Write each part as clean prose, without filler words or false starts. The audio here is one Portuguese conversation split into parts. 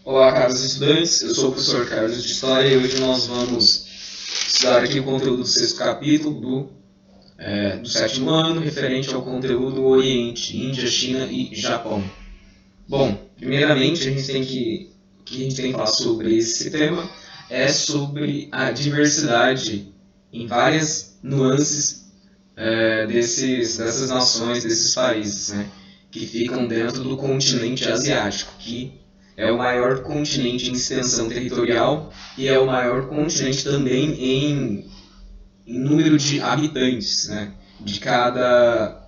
Olá, caros estudantes, eu sou o professor Carlos de História e hoje nós vamos estudar aqui o conteúdo do sexto capítulo do sétimo ano, referente ao conteúdo do Oriente, Índia, China e Japão. Bom, primeiramente o que a gente tem que falar sobre esse tema é sobre a diversidade em várias nuances dessas nações, desses países, né, que ficam dentro do continente asiático, que é o maior continente em extensão territorial e é o maior continente também em número de habitantes, né? De cada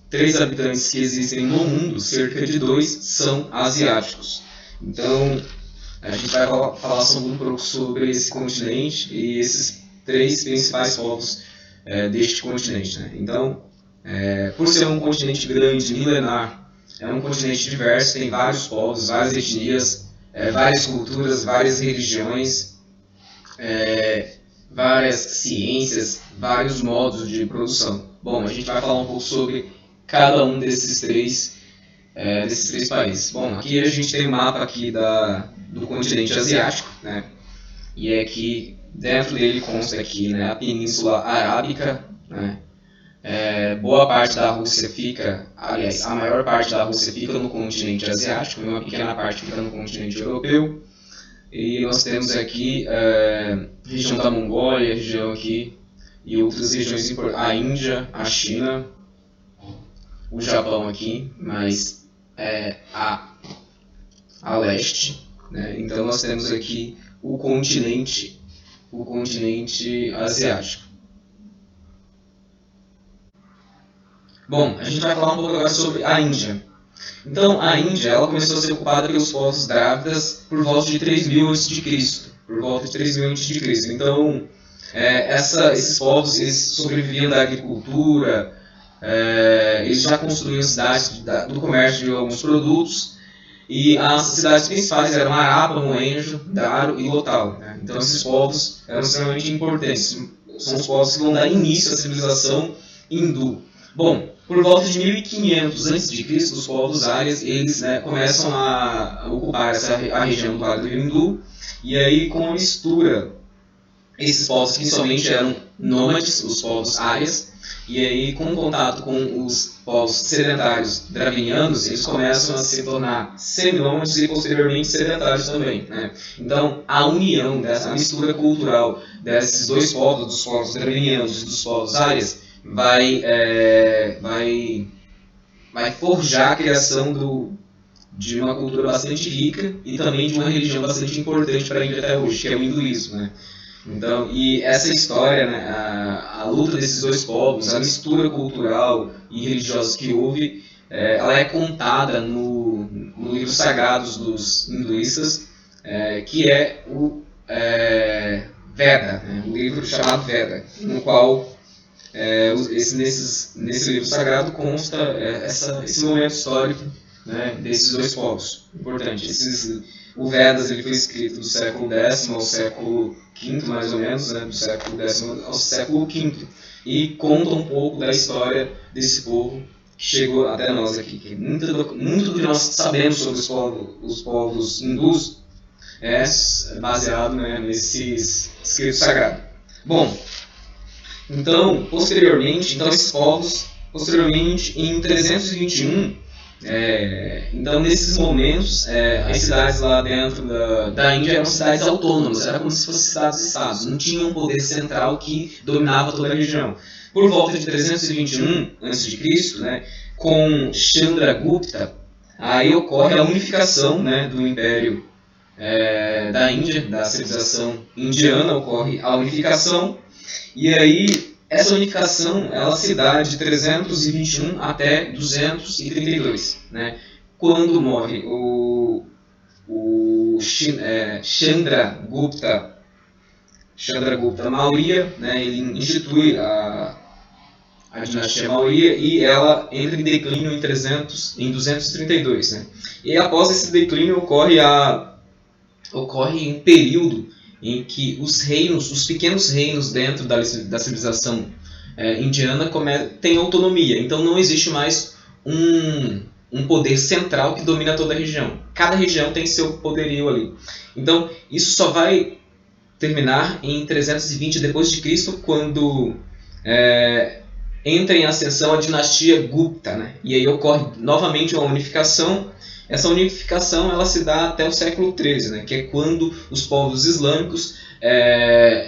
3 habitantes que existem no mundo, cerca de 2 são asiáticos. Então, a gente vai falar um pouco sobre esse continente e esses 3 principais povos deste continente, né? Então, por ser um continente grande, milenar, é um continente diverso, tem vários povos, várias etnias, várias culturas, várias religiões, várias ciências, vários modos de produção. Bom, a gente vai falar um pouco sobre cada um desses três países. Bom, aqui a gente tem um mapa aqui do continente asiático, né? E aqui dentro dele consta aqui, né, a Península Arábica, né? Boa parte da Rússia fica, aliás, a maior parte da Rússia fica no continente asiático, e uma pequena parte fica no continente europeu. E nós temos aqui região da Mongólia, região aqui e outras regiões importantes, a Índia, a China, o Japão aqui, mas a leste, né? Então nós temos aqui o continente asiático. Bom, a gente vai falar um pouco agora sobre a Índia. Então, a Índia ela começou a ser ocupada pelos povos drávidas por volta de 3000 a.C. Por volta de 3000 a.C. Então, esses povos eles sobreviviam da agricultura, eles já construíam cidades do comércio de alguns produtos, e as cidades principais eram Harappa, Mohenjo, Daro e Lothal, né? Então, esses povos eram extremamente importantes. São os povos que vão dar início à civilização hindu. Bom, por volta de 1500 a.C., os povos árias eles, né, começam a ocupar a região do Vale do Rio Hindu, e aí com a mistura, esses povos principalmente eram nômades, os povos árias, e aí com o contato com os povos sedentários dravinianos, eles começam a se tornar seminômades e posteriormente sedentários também, né? Então a união dessa mistura cultural desses dois povos, dos povos dravinianos e dos povos árias, vai forjar a criação de uma cultura bastante rica e também de uma religião bastante importante para a Índia até hoje, que é o hinduísmo, né? Então, e essa história, né, a luta desses dois povos, a mistura cultural e religiosa que houve, ela é contada no livro sagrados dos hinduístas, que é o Veda, né, um livro chamado Veda, no qual nesse livro sagrado consta esse momento histórico, né, desses dois povos. Importante. O Vedas ele foi escrito do século X ao século V, mais ou menos, né, do século X ao século V, e conta um pouco da história desse povo que chegou até nós aqui. Que muito do que nós sabemos sobre os povos hindus é baseado, né, nesses escritos sagrados. Bom, então, esses povos, posteriormente, em 321, então nesses momentos, as cidades lá dentro da Índia eram cidades autônomas, era como se fossem cidades-estados, não tinha um poder central que dominava toda a região. Por volta de 321 a.C., né, com Chandragupta, aí ocorre a unificação, né, do Império da Índia, da civilização indiana, ocorre a unificação. E aí, essa unificação ela se dá de 321 até 232, né? Quando morre o Chandragupta Maurya, né? Ele institui a dinastia Maurya e ela entra em declínio em 232, né? E após esse declínio ocorre um período em que os pequenos reinos dentro da civilização indiana têm autonomia. Então não existe mais um um poder central que domina toda a região. Cada região tem seu poderio ali. Então, isso só vai terminar em 320 depois de Cristo, quando entra em ascensão a dinastia Gupta, né? E aí ocorre novamente uma unificação. Essa unificação ela se dá até o século XIII, né? Que é quando os povos islâmicos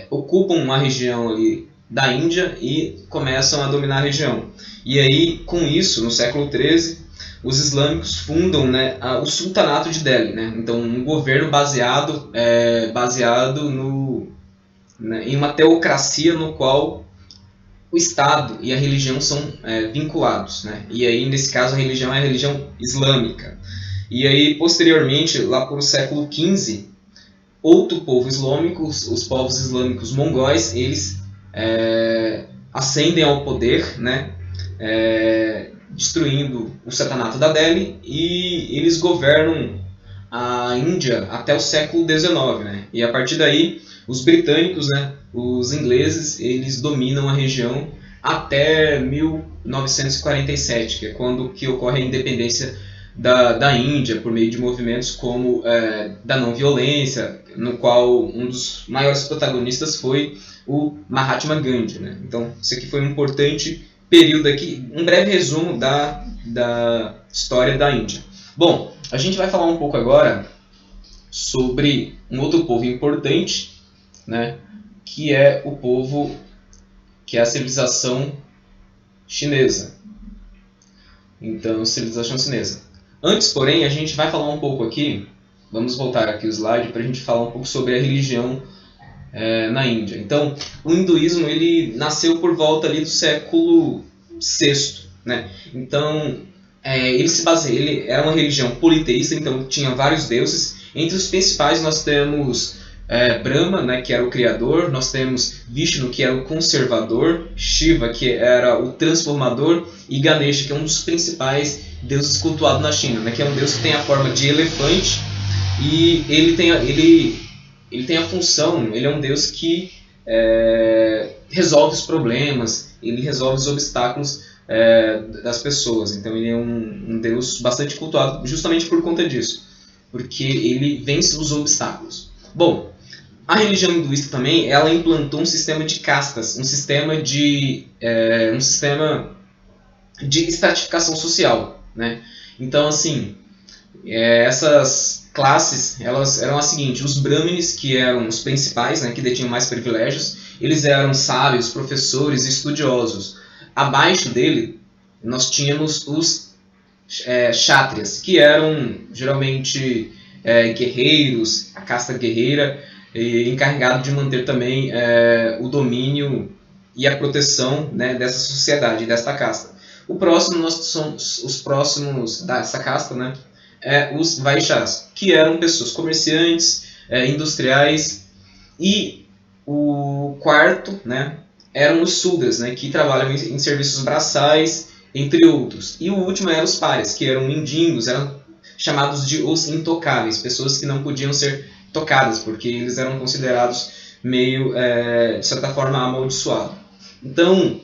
ocupam uma região ali da Índia e começam a dominar a região. E aí, com isso, no século XIII, os islâmicos fundam, né, o Sultanato de Delhi, né? Então, um governo baseado em uma teocracia no qual o Estado e a religião são vinculados, né? E aí, nesse caso, a religião é a religião islâmica. E aí, posteriormente, lá por século XV, outro povo islâmico, os povos islâmicos mongóis, eles ascendem ao poder, né? Destruindo o sultanato da Delhi, e eles governam a Índia até o século XIX, né? E a partir daí, os britânicos, né, os ingleses, eles dominam a região até 1947, que é quando que ocorre a independência da Índia, por meio de movimentos como da não violência, no qual um dos maiores protagonistas foi o Mahatma Gandhi, né? Então, isso aqui foi um importante período aqui, um breve resumo da história da Índia. Bom, a gente vai falar um pouco agora sobre um outro povo importante, né, que é a civilização chinesa. Então, civilização chinesa. Antes, porém, a gente vai falar um pouco aqui, vamos voltar aqui o slide para a gente falar um pouco sobre a religião na Índia. Então, o hinduísmo ele nasceu por volta ali do século VI, né? Então, ele era uma religião politeísta, então tinha vários deuses. Entre os principais nós temos Brahma, né, que era o criador, nós temos Vishnu, que era o conservador, Shiva, que era o transformador, e Ganesha, que é um dos principais deuses cultuados na China, né, que é um deus que tem a forma de elefante, e ele tem a função, ele é um deus que resolve os problemas, ele resolve os obstáculos das pessoas. Então ele é um deus bastante cultuado justamente por conta disso, porque ele vence os obstáculos. Bom, a religião hinduísta também, ela implantou um sistema de castas, um sistema de estratificação social, né? Então, assim, essas classes, elas eram as seguintes: os brahmanes, que eram os principais, né, que detinham mais privilégios, eles eram sábios, professores, estudiosos. Abaixo dele, nós tínhamos os kshatriyas, que eram geralmente guerreiros, a casta guerreira, encarregado de manter também o domínio e a proteção, né, dessa sociedade, desta casta. O próximo, nós somos os próximos dessa casta, né, os Vaishyas, que eram pessoas comerciantes, industriais, e o quarto, né, eram os Sudras, né, que trabalham em serviços braçais, entre outros. E o último eram os Párias, que eram mendigos, eram chamados de os intocáveis, pessoas que não podiam ser tocadas, porque eles eram considerados meio, de certa forma, amaldiçoados. Então,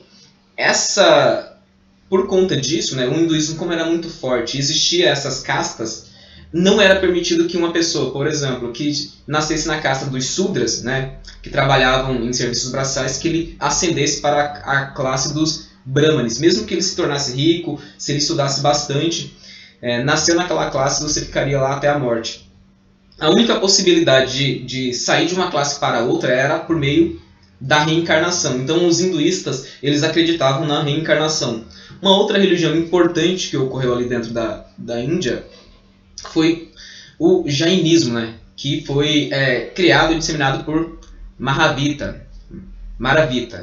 por conta disso, né, o hinduísmo, como era muito forte, existia essas castas, não era permitido que uma pessoa, por exemplo, que nascesse na casta dos Sudras, né, que trabalhavam em serviços braçais, que ele ascendesse para a classe dos Brahmanes. Mesmo que ele se tornasse rico, se ele estudasse bastante, nasceu naquela classe, você ficaria lá até a morte. A única possibilidade de sair de uma classe para outra era por meio da reencarnação. Então, os hinduístas, eles acreditavam na reencarnação. Uma outra religião importante que ocorreu ali dentro da Índia foi o jainismo, né, que foi criado e disseminado por Maravita.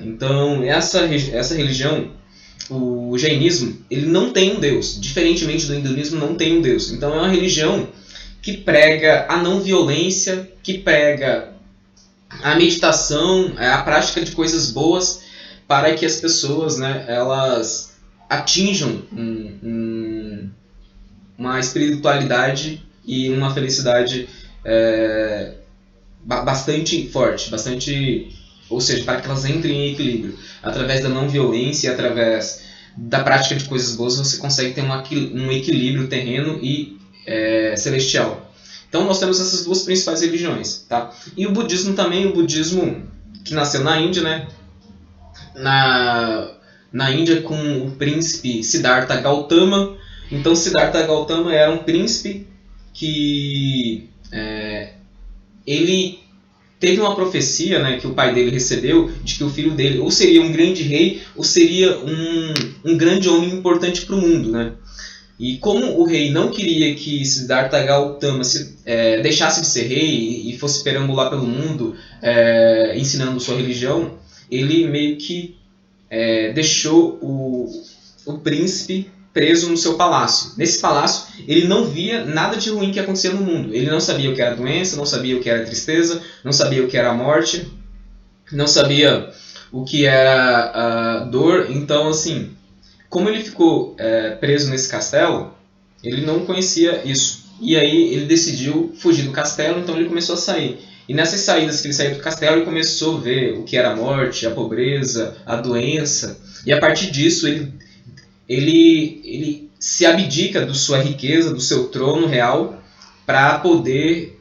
Então, essa religião, o jainismo, ele não tem um deus. Diferentemente do hinduísmo, não tem um deus. Então, é uma religião que prega a não violência, que prega a meditação, a prática de coisas boas, para que as pessoas, né, elas atinjam uma espiritualidade e uma felicidade bastante forte, ou seja, para que elas entrem em equilíbrio, através da não violência, através da prática de coisas boas, você consegue ter um equilíbrio terreno e celestial. Então nós temos essas duas principais religiões, tá? E o budismo também, o budismo que nasceu na Índia, né? Na Índia com o príncipe Siddhartha Gautama. Então Siddhartha Gautama era um príncipe que ele teve uma profecia, né, que o pai dele recebeu, de que o filho dele ou seria um grande rei ou seria um grande homem importante para o mundo, né? E como o rei não queria que Siddhartha Gautama deixasse de ser rei e fosse perambular pelo mundo ensinando sua religião, ele meio que deixou o príncipe preso no seu palácio. Nesse palácio, ele não via nada de ruim que acontecia no mundo. Ele não sabia o que era doença, não sabia o que era tristeza, não sabia o que era morte, não sabia o que era dor. Então, assim, como ele ficou preso nesse castelo, ele não conhecia isso. E aí ele decidiu fugir do castelo, então ele começou a sair. E nessas saídas que ele saiu do castelo, ele começou a ver o que era a morte, a pobreza, a doença. E a partir disso, ele se abdica da sua riqueza, do seu trono real, para poder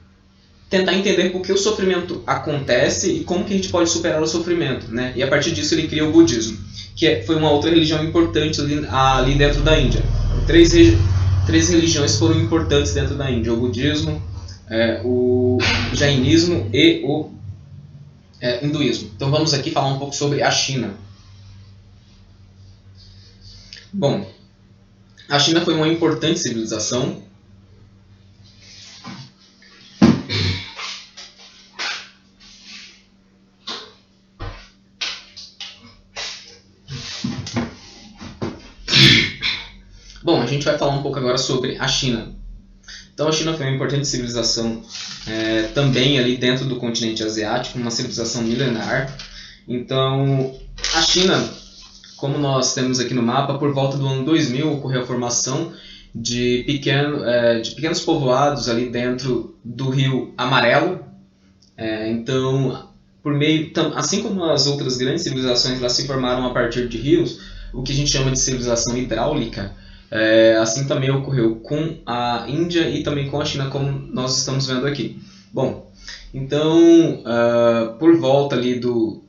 tentar entender por que o sofrimento acontece e como que a gente pode superar o sofrimento, né? E a partir disso ele cria o budismo, que foi uma outra religião importante ali dentro da Índia. Três religiões foram importantes dentro da Índia: o budismo, o jainismo e o hinduísmo. Então vamos aqui falar um pouco sobre a China. Bom, a China foi uma importante civilização. Bom, a gente vai falar um pouco agora sobre a China. Então a China foi uma importante civilização também ali dentro do continente asiático, uma civilização milenar. Então a China, como nós temos aqui no mapa, por volta do ano 2000 ocorreu a formação de pequenos povoados ali dentro do Rio Amarelo. Então, assim como as outras grandes civilizações elas se formaram a partir de rios, o que a gente chama de civilização hidráulica, assim também ocorreu com a Índia e também com a China, como nós estamos vendo aqui. Bom, então, por volta ali do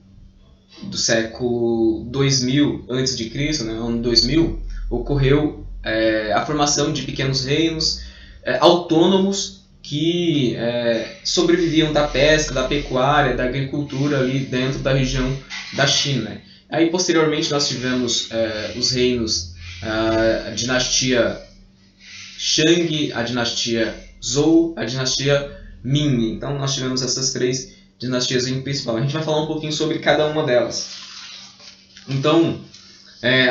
século 2000 a.C., né, ano 2000, ocorreu a formação de pequenos reinos autônomos que sobreviviam da pesca, da pecuária, da agricultura ali dentro da região da China. Aí posteriormente nós tivemos os reinos, a dinastia Shang, a dinastia Zhou, a dinastia Ming. Então nós tivemos essas três dinastias em principal. A gente vai falar um pouquinho sobre cada uma delas. Então,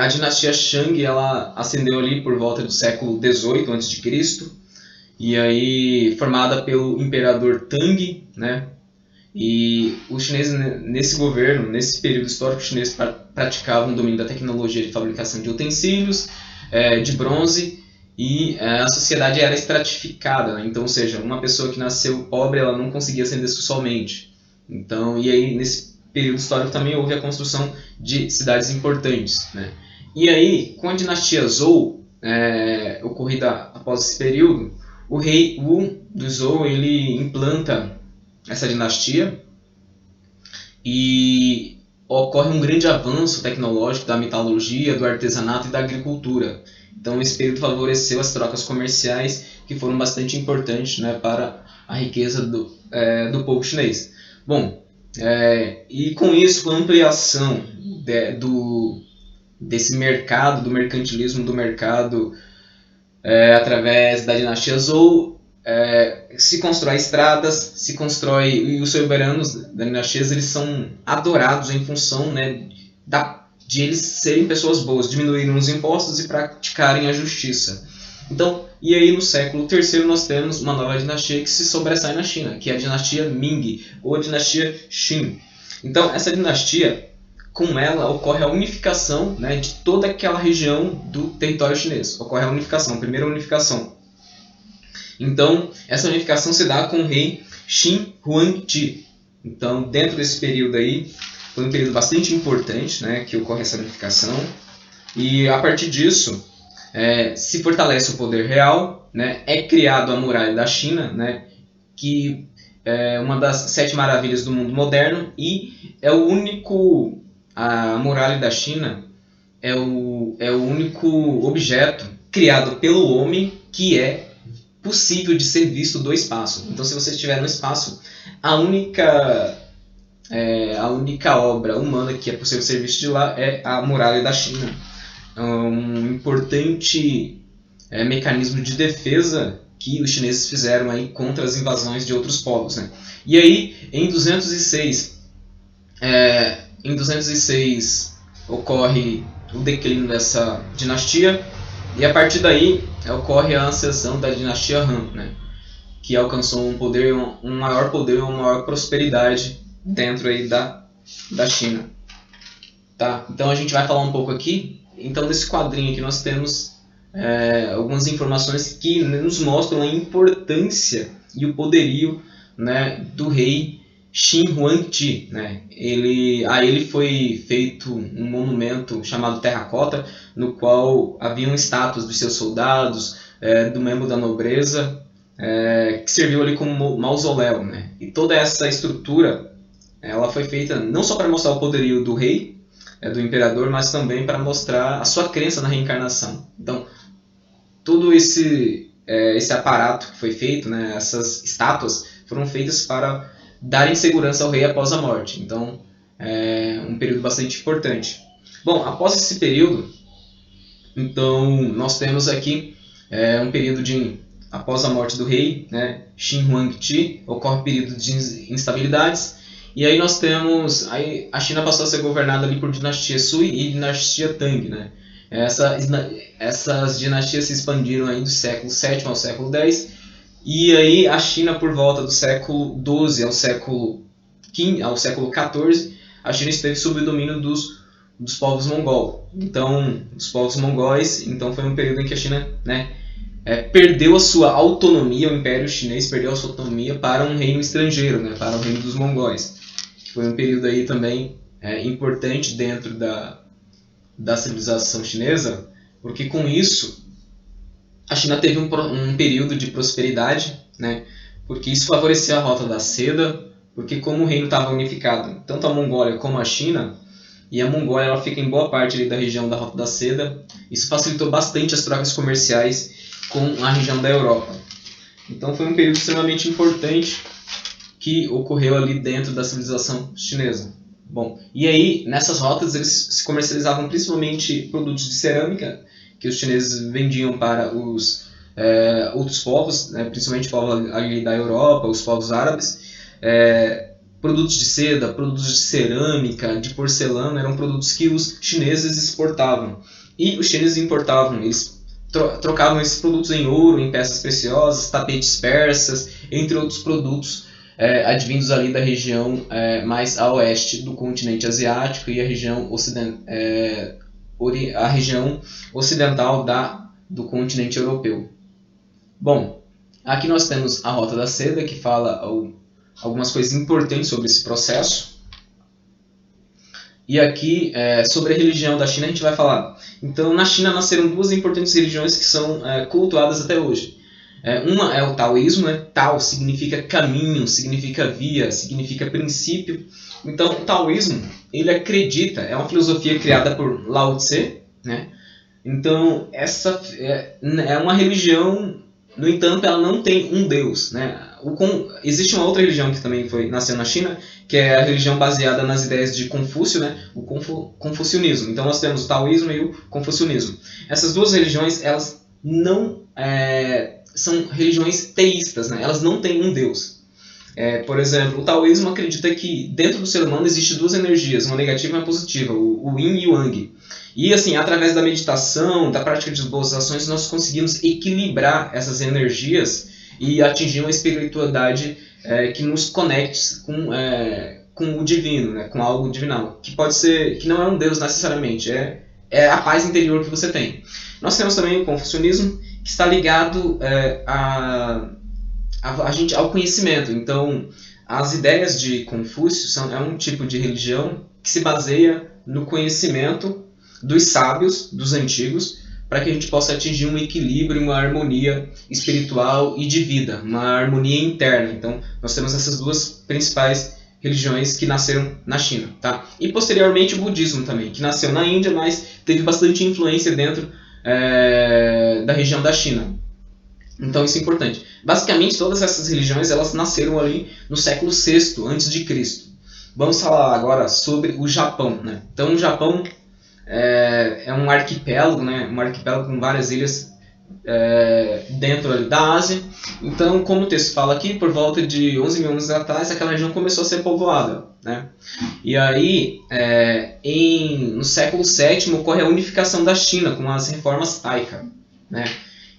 a dinastia Shang ela ascendeu ali por volta do século XVIII a.C., e aí formada pelo imperador Tang, né? E os chineses nesse governo, nesse período histórico, os chineses praticavam o domínio da tecnologia de fabricação de utensílios, de bronze, e a sociedade era estratificada, né? Então, ou seja, uma pessoa que nasceu pobre ela não conseguia ascender socialmente. Então, e aí nesse período histórico também houve a construção de cidades importantes, né? E aí, com a dinastia Zhou, ocorrida após esse período, o rei Wu do Zhou ele implanta essa dinastia e ocorre um grande avanço tecnológico da metalurgia, do artesanato e da agricultura. Então esse período favoreceu as trocas comerciais que foram bastante importantes, né, para a riqueza do povo chinês. Bom, e com isso, com a ampliação desse mercado, do mercantilismo do mercado através da dinastia Zhou, se constrói estradas, e os soberanos da dinastia eles são adorados em função, né, de eles serem pessoas boas, diminuírem os impostos e praticarem a justiça. Então, e aí no século III nós temos uma nova dinastia que se sobressai na China, que é a dinastia Ming, ou a dinastia Qin. Então, essa dinastia, com ela ocorre a unificação, né, de toda aquela região do território chinês. Ocorre a unificação, a primeira unificação. Então, essa unificação se dá com o rei Xin Huangdi. Então, dentro desse período aí, foi um período bastante importante, né, que ocorre essa unificação. E a partir disso, se fortalece o poder real, né? É criado a muralha da China, né? Que é uma das 7 maravilhas do mundo moderno e é o único, a muralha da China é o único objeto criado pelo homem que é possível de ser visto do espaço. Então, se você estiver no espaço, a única obra humana que é possível ser vista de lá é a muralha da China. É um importante mecanismo de defesa que os chineses fizeram aí contra as invasões de outros povos, né? E aí, em 206, ocorre o declínio dessa dinastia e a partir daí ocorre a ascensão da dinastia Han, né? Que alcançou um maior poder e uma maior prosperidade dentro aí da China. Tá? Então a gente vai falar um pouco aqui. Então nesse quadrinho aqui nós temos algumas informações que nos mostram a importância e o poderio, né, do rei Xin Huangdi, né? A ele foi feito um monumento chamado Terracota, no qual haviam estátuas dos seus soldados, do membro da nobreza, que serviu ali como mausoléu, né? E toda essa estrutura ela foi feita não só para mostrar o poderio do rei, do imperador, mas também para mostrar a sua crença na reencarnação. Então, todo esse aparato que foi feito, né, essas estátuas, foram feitas para darem segurança ao rei após a morte. Então, é um período bastante importante. Bom, após esse período, então, nós temos aqui um período após a morte do rei, né, Xin Huangdi, ocorre um período de instabilidades. E aí nós temos, a China passou a ser governada ali por dinastia Sui e dinastia Tang, né? Essas dinastias se expandiram aí do século VII ao século X, e aí a China, por volta do século XII ao século XIV, a China esteve sob o domínio dos povos mongol. Então, os povos mongóis, então foi um período em que a China, né, perdeu a sua autonomia, o Império Chinês perdeu a sua autonomia para um reino estrangeiro, né, para o reino dos mongóis. Foi um período aí também importante dentro da civilização chinesa, porque com isso a China teve um período de prosperidade, né, porque isso favorecia a Rota da Seda, porque como o reino estava unificado, tanto a Mongólia como a China, e a Mongólia ela fica em boa parte ali da região da Rota da Seda, isso facilitou bastante as trocas comerciais com a região da Europa. Então foi um período extremamente importante que ocorreu ali dentro da civilização chinesa. Bom, e aí nessas rotas eles se comercializavam principalmente produtos de cerâmica que os chineses vendiam para os outros povos, né, principalmente povos ali da Europa, os povos árabes. Produtos de seda, produtos de cerâmica, de porcelana eram produtos que os chineses exportavam. E os chineses importavam, eles trocavam esses produtos em ouro, em peças preciosas, tapetes persas, entre outros produtos advindos ali da região mais a oeste do continente asiático e a região ocidental do continente europeu. Bom, aqui nós temos a Rota da Seda, que fala algumas coisas importantes sobre esse processo. E aqui, sobre a religião da China, a gente vai falar. Então, na China nasceram duas importantes religiões que são cultuadas até hoje. Uma é o taoísmo, né? Tao significa caminho, significa via, significa princípio. Então, o taoísmo, ele acredita, é uma filosofia criada por Lao Tse, né? Então, essa é uma religião, no entanto, ela não tem um deus, né? Existe uma outra religião que também nasceu na China, que é a religião baseada nas ideias de Confúcio, né? O confucionismo. Então, nós temos o taoísmo e o confucionismo. Essas duas religiões, elas não são religiões teístas, né? Elas não têm um deus. Por exemplo, o taoísmo acredita que dentro do ser humano existem duas energias, uma negativa e uma positiva, o yin e o yang. E assim, através da meditação, da prática de boas ações, nós conseguimos equilibrar essas energias e atingir uma espiritualidade que nos conecte com o divino, né? Com algo divinal, que pode ser, que não é um deus necessariamente, é a paz interior que você tem. Nós temos também o confucionismo, que está ligado ao conhecimento. Então, as ideias de Confúcio é um tipo de religião que se baseia no conhecimento dos sábios, dos antigos, para que a gente possa atingir um equilíbrio, uma harmonia espiritual e de vida, uma harmonia interna. Então, nós temos essas duas principais religiões que nasceram na China, tá? E posteriormente o budismo também, que nasceu na Índia, mas teve bastante influência dentro da região da China. Então isso é importante. Basicamente todas essas religiões elas nasceram ali no século VI a.C. Vamos falar agora sobre o Japão, né? Então o Japão é um arquipélago, né? Um arquipélago com várias ilhas dentro ali da Ásia. Então, como o texto fala aqui, por volta de 11 mil anos atrás, aquela região começou a ser povoada, né? E aí, no século VII, ocorre a unificação da China com as reformas Taika, né?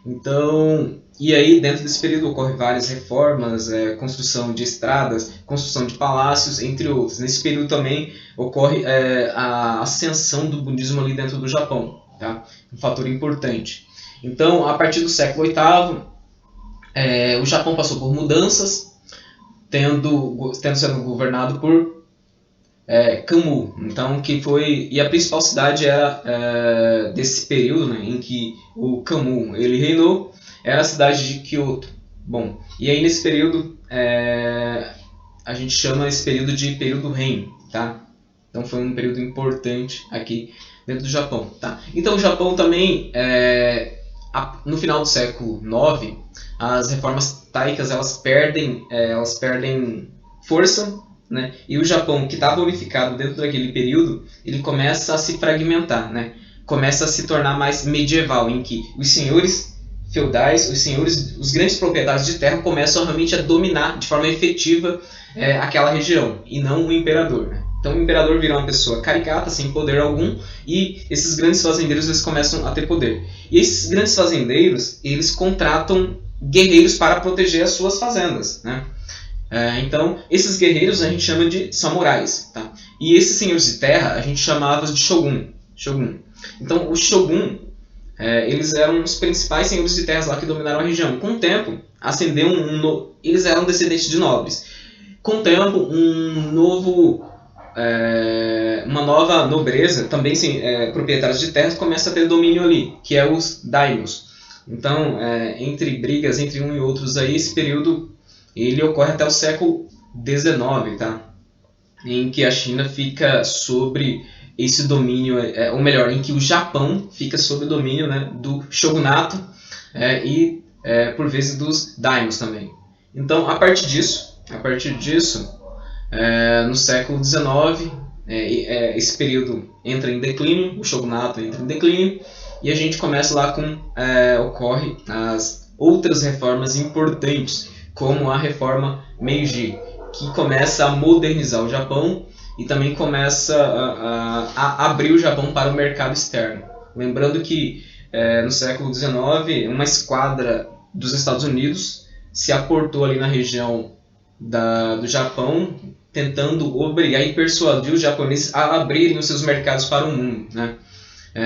Então, e aí dentro desse período ocorrem várias reformas, construção de estradas, construção de palácios, entre outros. Nesse período também ocorre a ascensão do budismo ali dentro do Japão, tá? Um fator importante. Então, a partir do século VIII, o Japão passou por mudanças, tendo sendo governado por Kanmu. Então, e a principal cidade era desse período, né, em que o Kanmu ele reinou, era a cidade de Kyoto. Bom, e aí nesse período a gente chama esse período de período Heian, tá? Então foi um período importante aqui dentro do Japão, tá? Então o Japão também no final do século IX, as reformas taicas elas perdem força, né? E o Japão, que estava unificado dentro daquele período, ele começa a se fragmentar, né? Começa a se tornar mais medieval, em que os senhores feudais, os grandes proprietários de terra começam realmente a dominar de forma efetiva aquela região, e não o imperador, né? Então o imperador vira uma pessoa caricata, sem poder algum, e esses grandes fazendeiros eles começam a ter poder. E esses grandes fazendeiros, eles contratam guerreiros para proteger as suas fazendas, né? Então, esses guerreiros a gente chama de samurais, tá? E esses senhores de terra a gente chamava de shogun. Então, o shogun, eles eram os principais senhores de terras lá que dominaram a região. Com o tempo, eles eram descendentes de nobres. Com o tempo, uma nova nobreza, também proprietários de terras, começa a ter domínio ali, que é os daimyos. Então, entre brigas entre um e outros aí, esse período ele ocorre até o século XIX, tá? Em que a China fica sobre esse domínio, ou melhor, em que o Japão fica sob o domínio, né, do shogunato e por vezes dos daimyos também. Então, a partir disso, no século XIX, esse período entra em declínio, o shogunato entra em declínio, e a gente começa lá ocorre as outras reformas importantes, como a reforma Meiji, que começa a modernizar o Japão e também começa a abrir o Japão para o mercado externo. Lembrando que no século XIX, uma esquadra dos Estados Unidos se aportou ali na região do Japão, tentando obrigar e persuadir os japoneses a abrirem os seus mercados para o mundo, né?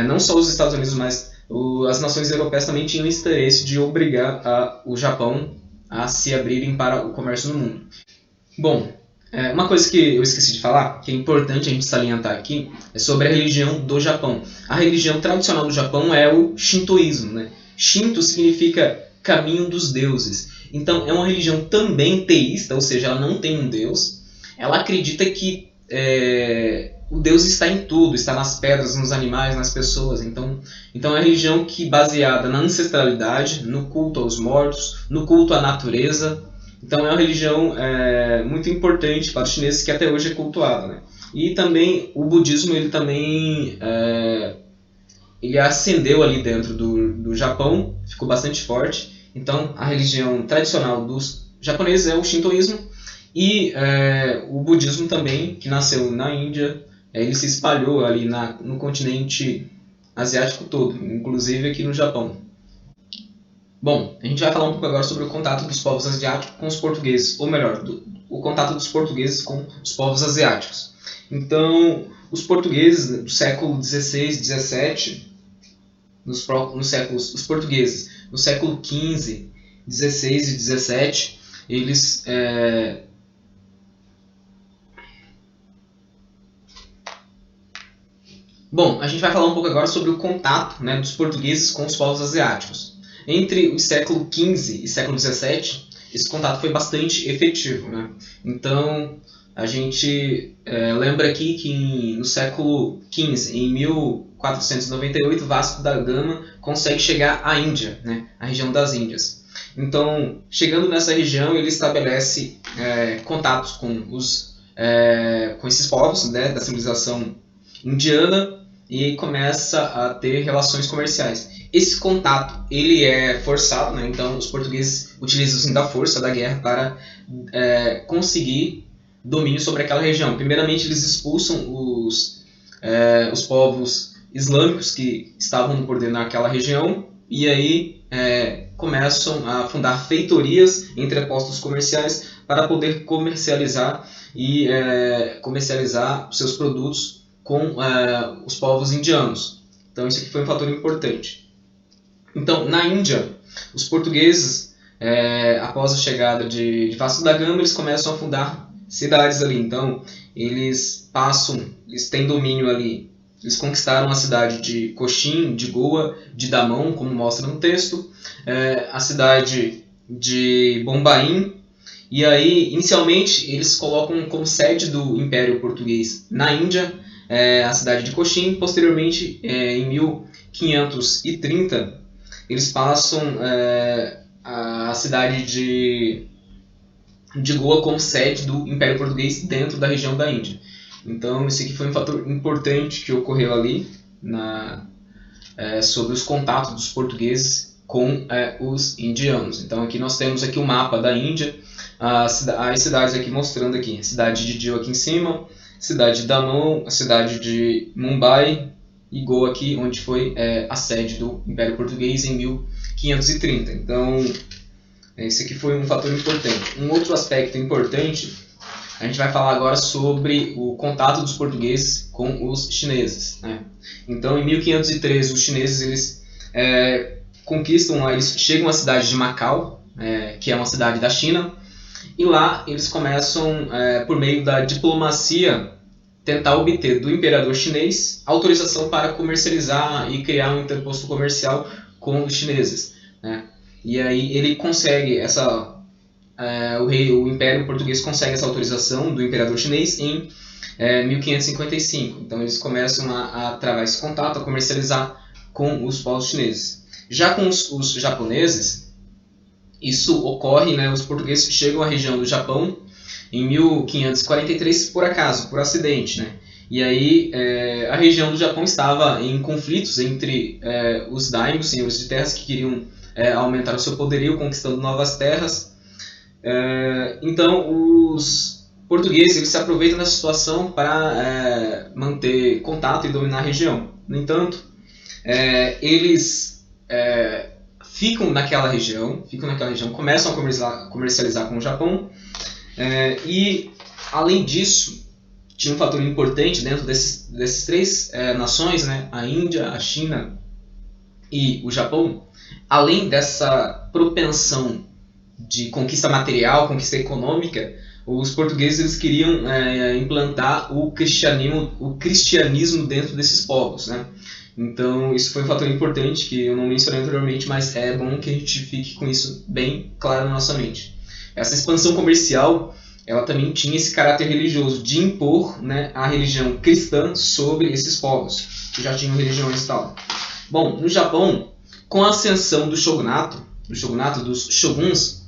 Não só os Estados Unidos, mas as nações europeias também tinham interesse de obrigar o Japão a se abrirem para o comércio no mundo. Bom, uma coisa que eu esqueci de falar, que é importante a gente salientar aqui, é sobre a religião do Japão. A religião tradicional do Japão é o Shintoísmo, né? Shinto significa caminho dos deuses. Então é uma religião também teísta, ou seja, ela não tem um deus. Ela acredita que o Deus está em tudo, está nas pedras, nos animais, nas pessoas. Então é uma religião que baseada na ancestralidade, no culto aos mortos, no culto à natureza. Então é uma religião muito importante para os chineses que até hoje é cultuada, né? E também o budismo ele ascendeu ali dentro do Japão, ficou bastante forte. Então a religião tradicional dos japoneses é o Shintoísmo, e o budismo também, que nasceu na Índia, ele se espalhou ali no continente asiático todo, inclusive aqui no Japão. Bom, a gente vai falar um pouco agora sobre o contato dos povos asiáticos com os portugueses, ou melhor, o contato dos portugueses com os povos asiáticos. Então, os portugueses do século XVI, XVII, os portugueses no século XV, XVI e XVII, eles Bom, a gente vai falar um pouco agora sobre o contato, né, dos portugueses com os povos asiáticos. Entre o século XV e século XVII, esse contato foi bastante efetivo, né? Então, a gente lembra aqui que no século XV, em 1498, Vasco da Gama consegue chegar à Índia, né, a região das Índias. Então, chegando nessa região, ele estabelece contatos com esses povos, né, da civilização indiana, e começa a ter relações comerciais. Esse contato ele é forçado, né? Então os portugueses utilizam assim, da força, da guerra, para conseguir domínio sobre aquela região. Primeiramente eles expulsam os povos islâmicos que estavam no poder naquela região, e aí começam a fundar feitorias, entrepostos comerciais, para poder comercializar seus produtos com os povos indianos. Então isso aqui foi um fator importante. Então, na Índia, os portugueses, após a chegada de Vasco da Gama, eles começam a fundar cidades ali. Então, eles têm domínio ali. Eles conquistaram a cidade de Cochin, de Goa, de Damão, como mostra no texto, a cidade de Bombaim. E aí, inicialmente, eles colocam como sede do Império Português na Índia a cidade de Cochin. Posteriormente, em 1530, eles passam a cidade de Goa como sede do Império Português dentro da região da Índia. Então, esse aqui foi um fator importante que ocorreu ali sobre os contatos dos portugueses com os indianos. Então, aqui nós temos aqui o mapa da Índia, as cidades aqui mostrando aqui, a cidade de Diu aqui em cima, cidade de Damão, a cidade de Mumbai e Goa aqui, onde foi a sede do Império Português em 1530. Então, esse aqui foi um fator importante. Um outro aspecto importante, a gente vai falar agora sobre o contato dos portugueses com os chineses, né? Então, em 1513, os chineses eles conquistam, eles chegam à cidade de Macau, que é uma cidade da China, e lá eles começam, por meio da diplomacia, tentar obter do imperador chinês autorização para comercializar e criar um interposto comercial com os chineses, né? E aí ele consegue o Império Português consegue essa autorização do imperador chinês em 1555. Então eles começam a travar esse contato, a comercializar com os povos chineses. Já com os japoneses, isso ocorre, né? Os portugueses chegam à região do Japão em 1543 por acaso, por acidente, né? E aí a região do Japão estava em conflitos entre os daimyos, senhores de terras, que queriam aumentar o seu poderio, conquistando novas terras. Então os portugueses eles se aproveitam dessa situação para manter contato e dominar a região. No entanto, eles ficam naquela região, começam a comercializar com o Japão, e além disso, tinha um fator importante dentro desses três nações, né, a Índia, a China e o Japão. Além dessa propensão de conquista material, conquista econômica, os portugueses eles queriam implantar o cristianismo dentro desses povos, né? Então isso foi um fator importante que eu não mencionei anteriormente, mas é bom que a gente fique com isso bem claro na nossa mente. Essa expansão comercial, ela também tinha esse caráter religioso de impor, né, a religião cristã sobre esses povos que já tinham religiões e tal. Bom, no Japão, com a ascensão do shogunato dos shoguns,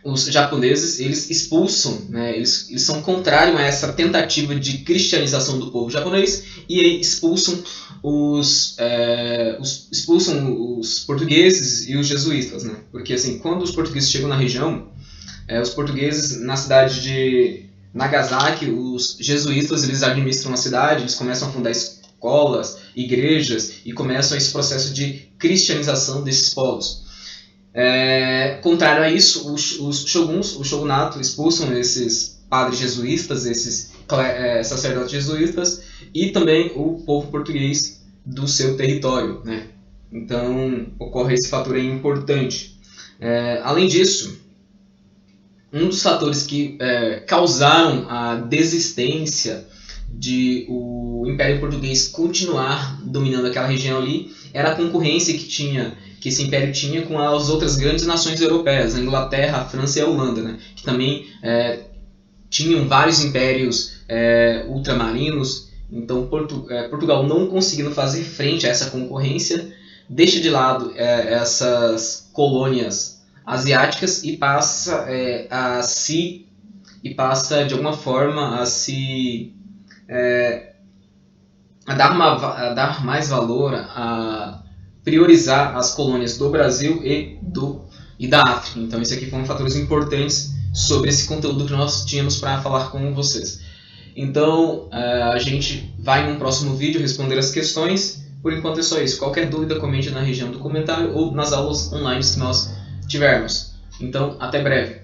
os japoneses eles expulsam, né, eles são contrários a essa tentativa de cristianização do povo japonês e expulsam os portugueses e os jesuítas, né? Porque assim, quando os portugueses chegam na região, os portugueses na cidade de Nagasaki, os jesuítas eles administram a cidade, eles começam a fundar escolas, igrejas e começam esse processo de cristianização desses povos. Contrário a isso, os shoguns, o shogunato, expulsam esses padres jesuítas, esses sacerdotes jesuítas e também o povo português do seu território, né? Então ocorre esse fator aí importante. Além disso, um dos fatores que causaram a desistência de o Império Português continuar dominando aquela região ali era a concorrência que esse império tinha com as outras grandes nações europeias, a Inglaterra, a França e a Holanda, né? Que também tinham vários impérios ultramarinos. Então Portugal, não conseguindo fazer frente a essa concorrência, deixa de lado essas colônias asiáticas e passa de alguma forma a dar mais valor, a priorizar as colônias do Brasil e da África. Então isso aqui foram fatores importantes sobre esse conteúdo que nós tínhamos para falar com vocês. Então a gente vai num próximo vídeo responder as questões. Por enquanto é só isso. Qualquer dúvida, comente na região do comentário ou nas aulas online que nós tivermos. Então, até breve.